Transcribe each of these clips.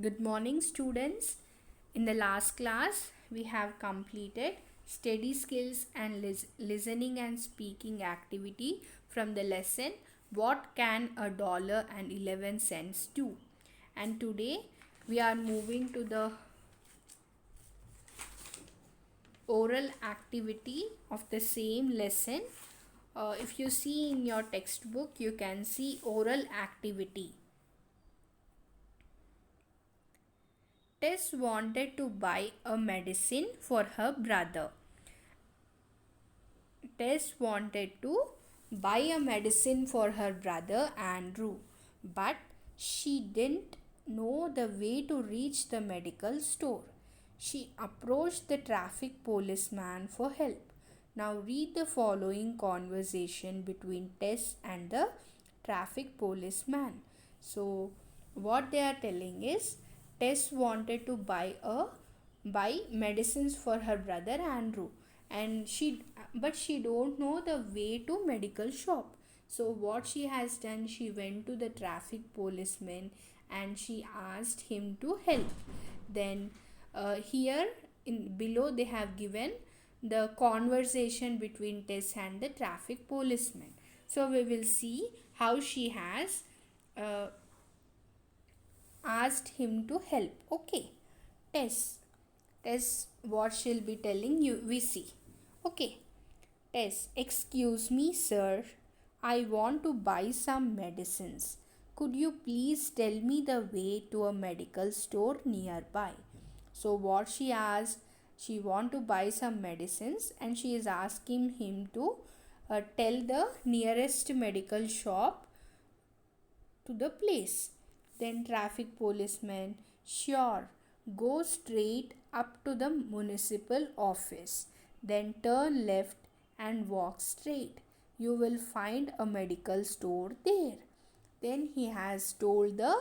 Good morning, students. In the last class, we have completed study skills and listening and speaking activity from the lesson What Can a Dollar and 11 Cents Do? And today, we are moving to the oral activity of the same lesson. If you see in your textbook, you can see oral activity. Tess wanted to buy a medicine for her brother. Tess wanted to buy a medicine for her brother Andrew, but she didn't know the way to reach the medical store. She approached the traffic policeman for help. Now read the following conversation between Tess and the traffic policeman. So what they are telling is Tess wanted to buy medicines for her brother Andrew, and she don't know the way to medical shop. So what she has done, she went to the traffic policeman and she asked him to help. Then here in below they have given the conversation between Tess and the traffic policeman. So we will see how she has uh, asked him to help. Okay, Tess. Tess, what she'll be telling you, we see. Okay, Tess, excuse me, sir. I want to buy some medicines. Could you please tell me the way to a medical store nearby? So what she asked, she want to buy some medicines and she is asking him to tell the nearest medical shop to the place. Then traffic policeman, sure, go straight up to the municipal office. Then turn left and walk straight. You will find a medical store there. Then he has told the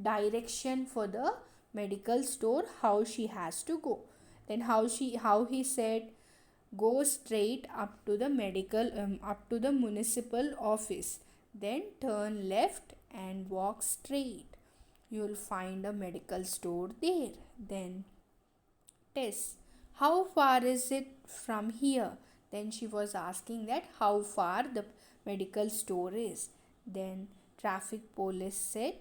direction for the medical store, how she has to go. Then how he said, go straight up to the up to the municipal office, then turn left and walk straight. You will find a medical store there. Then Tess, how far is it from here? Then she was asking that how far the medical store is. Then traffic police said,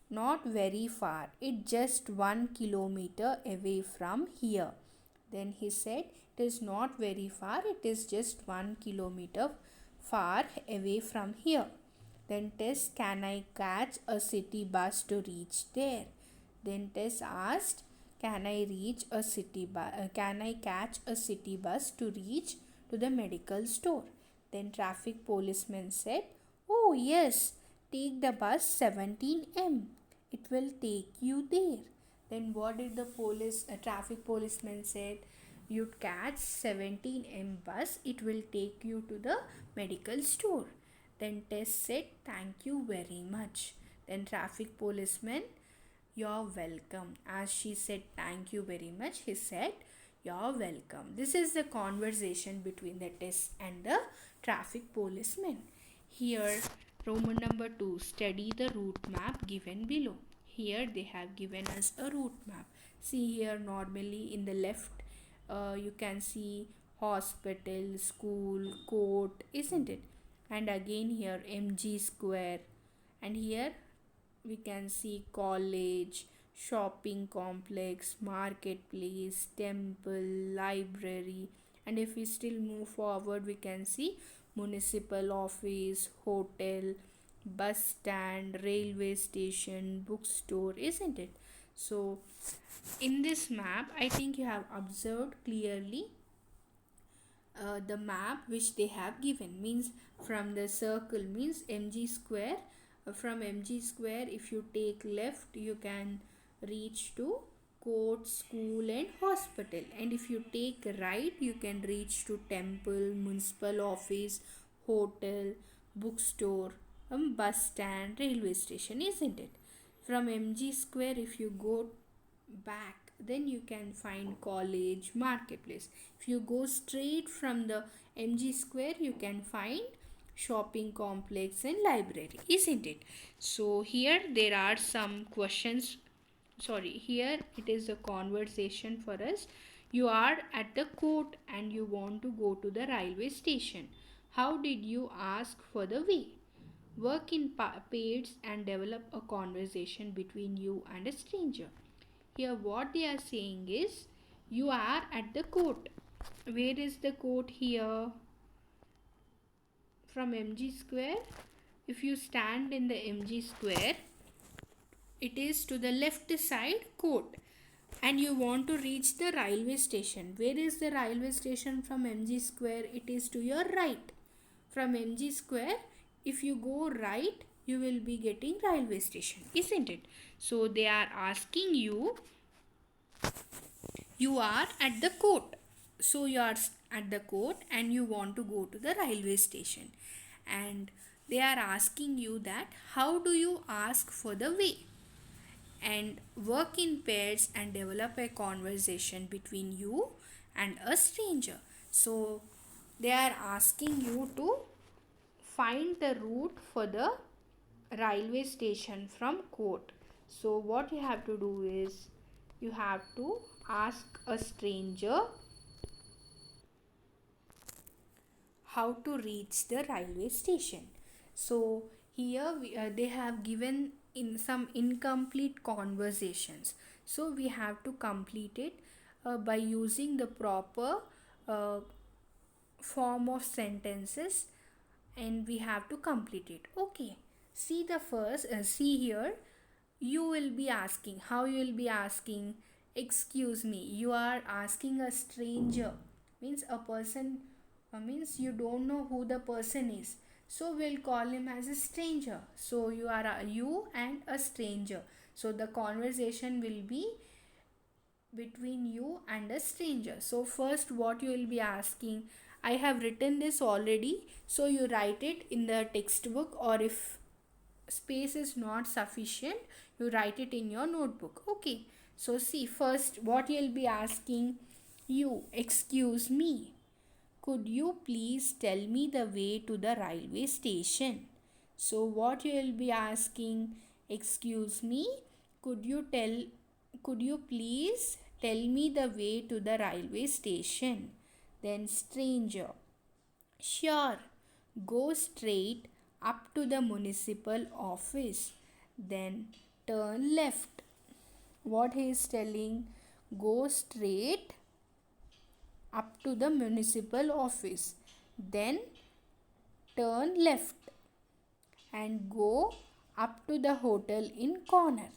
not very far. It's just 1 kilometer away from here. Then he said, it is not very far. It is just 1 kilometer far away from here. Then Tess, can I catch a city bus to reach there? Then Tess asked, can I reach a can I catch a city bus to reach to the medical store? Then traffic policeman said, oh yes, take the bus 17M. It will take you there. Then what did the traffic policeman said? You'd catch 17M bus. It will take you to the medical store. Then Tess said, thank you very much. Then traffic policeman, you're welcome. As she said, thank you very much, he said, you're welcome. This is the conversation between the Tess and the traffic policeman. Here, Roman number 2, study the route map given below. Here they have given us a route map. See here, normally in the left, you can see hospital, school, court, isn't it? And again here MG Square, and here we can see college, shopping complex, marketplace, temple, library, and if we still move forward we can see municipal office, hotel, bus stand, railway station, bookstore, isn't it? So in this map I think you have observed clearly the map which they have given, means from the circle means MG square. From MG square, if you take left you can reach to court, school and hospital, and if you take right you can reach to temple, municipal office, hotel, bookstore, bus stand, railway station, isn't it? From MG square, if you go back, then you can find college, marketplace. If you go straight from the MG square, you can find shopping complex and library, isn't it? So here there are some questions sorry, here it is a conversation for us. You are at the court and you want to go to the railway station. How did you ask for the way? Work in pairs and develop a conversation between you and a stranger. Here, what they are saying is, you are at the court. Where is the court here? From MG Square. If you stand in the MG Square, it is to the left side court, and you want to reach the railway station. Where is the railway station from MG Square? It is to your right. From MG Square, if you go right, you will be getting railway station, isn't it? So they are asking you, you are at the court. So you are at the court and you want to go to the railway station, and they are asking you that how do you ask for the way? And work in pairs and develop a conversation between you and a stranger. So they are asking you to find the route for the railway station from court. So what you have to do is, you have to ask a stranger how to reach the railway station. So here they have given in some incomplete conversations, so we have to complete it by using the proper uh, form of sentences, and we have to complete it. Okay, see the first see here, you will be asking, how you will be asking, excuse me. You are asking a stranger, means a person, means you don't know who the person is, so we'll call him as a stranger. So you are you and a stranger, so the conversation will be between you and a stranger. So first what you will be asking, I have written this already, so you write it in the textbook, or if space is not sufficient, you write it in your notebook. Okay, so see first what you will be asking, you, excuse me, could you please tell me the way to the railway station? So what you will be asking, excuse me, could you please tell me the way to the railway station? Then stranger, sure, go straight up to the municipal office, then turn left. What he is telling, go straight up to the municipal office, then turn left and go up to the hotel in corner.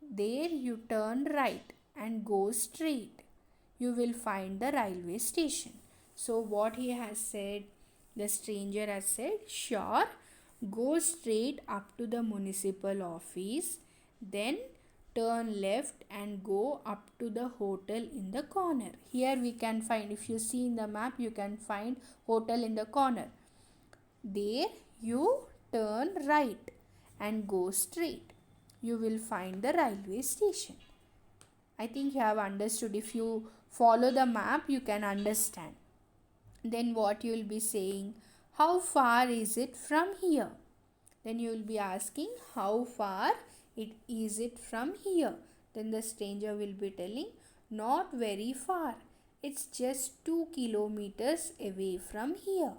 There you turn right and go straight. You will find the railway station. So what he has said, the stranger has said, sure, go straight up to the municipal office, then turn left and go up to the hotel in the corner. Here we can find, if you see in the map, you can find hotel in the corner. There you turn right and go straight. You will find the railway station. I think you have understood. If you follow the map, you can understand. Then what you will be saying, how far is it from here? Then you will be asking, how far is it from here? Then the stranger will be telling, not very far. It's just 2 kilometers away from here.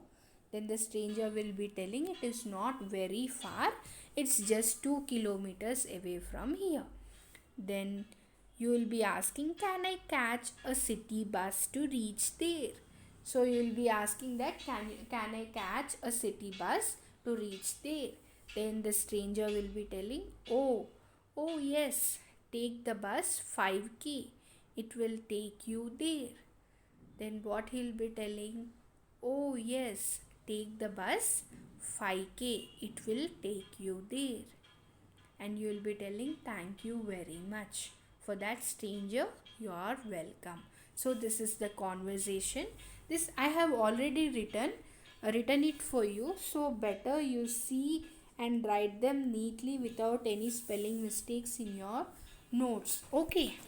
Then the stranger will be telling, it is not very far. It's just 2 kilometers away from here. Then you will be asking, can I catch a city bus to reach there? So you will be asking that, can I catch a city bus to reach there? Then the stranger will be telling, oh yes, take the bus 5k. It will take you there. Then what he'll be telling, oh yes, take the bus 5k. It will take you there. And you will be telling, thank you very much. For that, stranger, you are welcome. So this is the conversation. This I have already written it for you, so better you see and write them neatly without any spelling mistakes in your notes. Okay,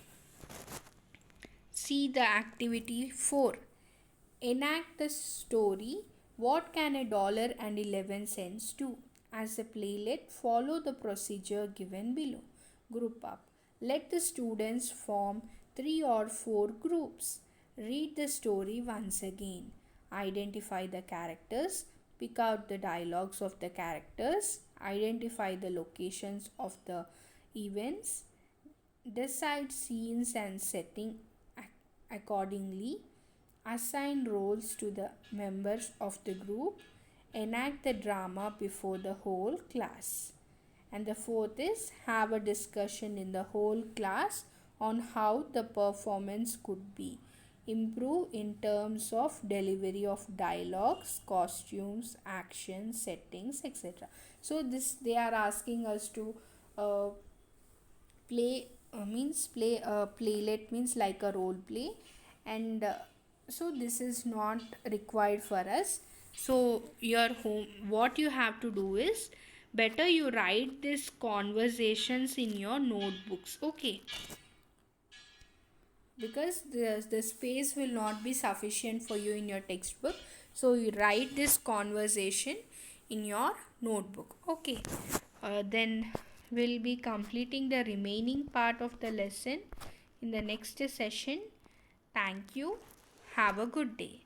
see the activity 4. Enact the story, what can $1.11 do? As a playlet, follow the procedure given below. Group up. Let the students form 3 or 4 groups. Read the story once again. Identify the characters. Pick out the dialogues of the characters. Identify the locations of the events. Decide scenes and setting accordingly. Assign roles to the members of the group. Enact the drama before the whole class. And the fourth is have a discussion in the whole class on how the performance could be improve in terms of delivery of dialogues, costumes, action, settings, etc. So this they are asking us to uh, play means play a playlet means like a role play, and so this is not required for us. So your home, what you have to do is better you write these conversations in your notebooks, okay, because the space will not be sufficient for you in your textbook. So you write this conversation in your notebook, okay. Then we'll be completing the remaining part of the lesson in the next session. Thank you. Have a good day.